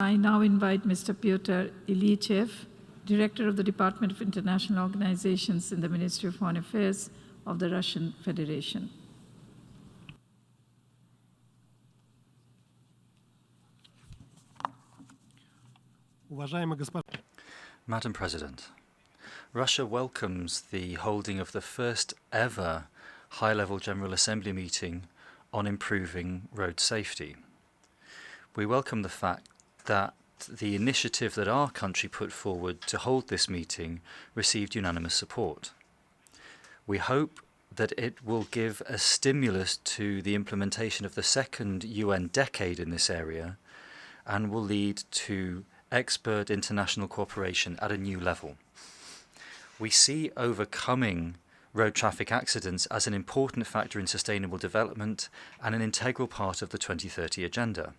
I now invite Mr. Pyotr Ilyichev, Director of the Department of International Organizations in the Ministry of Foreign Affairs of the Russian Federation. Madam President, Russia welcomes the holding of the first ever high-level General Assembly meeting on improving road safety. We welcome the fact that the initiative that our country put forward to hold this meeting received unanimous support. We hope that it will give a stimulus to the implementation of the second UN decade in this area and will lead to expert international cooperation at a new level. We see overcoming road traffic accidents as an important factor in sustainable development and an integral part of the 2030 agenda.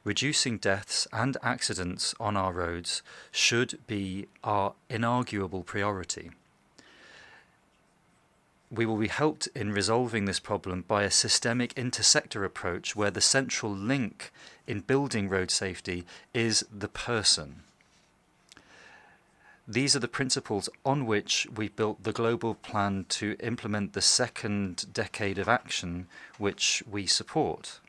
Reducing deaths and accidents on our roads should be our inarguable priority. We will be helped in resolving this problem by a systemic intersector approach where the central link in building road safety is the person. These are the principles on which we built the global plan to implement the second decade of action, which we support.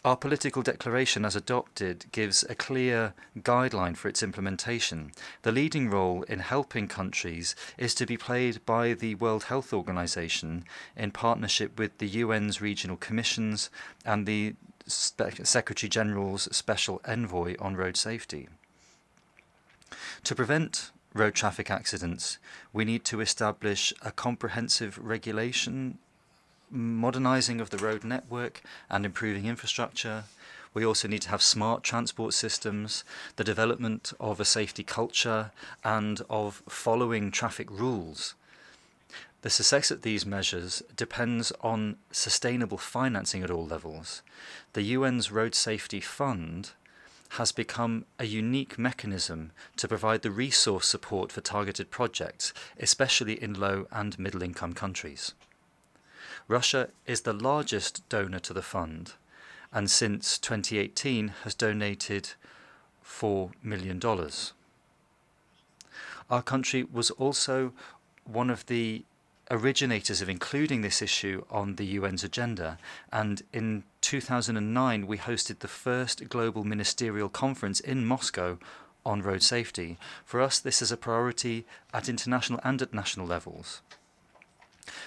Our political declaration, as adopted, gives a clear guideline for its implementation. The leading role in helping countries is to be played by the World Health Organization in partnership with the UN's regional commissions and the Secretary General's Special Envoy on Road Safety. To prevent road traffic accidents, we need to establish a comprehensive regulation, modernizing of the road network and improving infrastructure. We also need to have smart transport systems, the development of a safety culture, and of following traffic rules. The success of these measures depends on sustainable financing at all levels. The UN's Road Safety Fund has become a unique mechanism to provide the resource support for targeted projects, especially in low and middle-income countries. Russia is the largest donor to the fund, and since 2018 has donated $4 million. Our country was also one of the originators of including this issue on the UN's agenda, and in 2009 we hosted the first global ministerial conference in Moscow on road safety. For us, this is a priority at international and at national levels.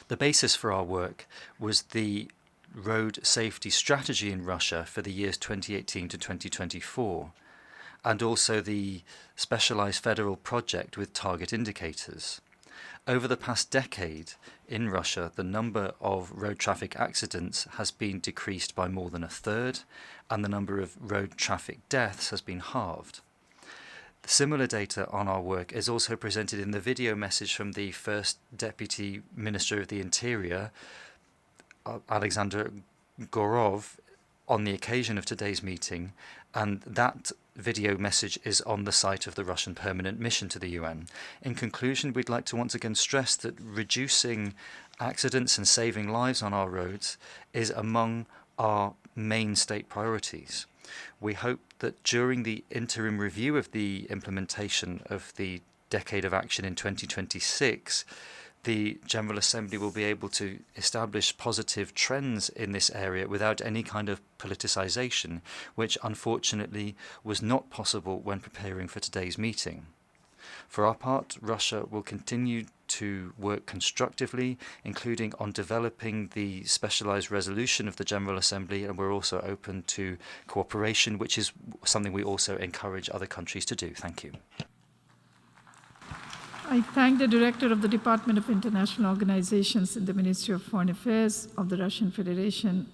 The basis for our work was the road safety strategy in Russia for the years 2018 to 2024, and also the specialized federal project with target indicators. Over the past decade in Russia, the number of road traffic accidents has been decreased by more than a third, and the number of road traffic deaths has been halved. Similar data on our work is also presented in the video message from the First Deputy Minister of the Interior, Alexander Gorov, on the occasion of today's meeting, and that video message is on the site of the Russian Permanent Mission to the UN. In conclusion, we'd like to once again stress that reducing accidents and saving lives on our roads is among our main state priorities. We hope that during the interim review of the implementation of the Decade of Action in 2026, the General Assembly will be able to establish positive trends in this area without any kind of politicization, which unfortunately was not possible when preparing for today's meeting. For our part, Russia will continue to work constructively, including on developing the specialized resolution of the General Assembly, and we're also open to cooperation, which is something we also encourage other countries to do. Thank you. I thank the Director of the Department of International Organizations in the Ministry of Foreign Affairs of the Russian Federation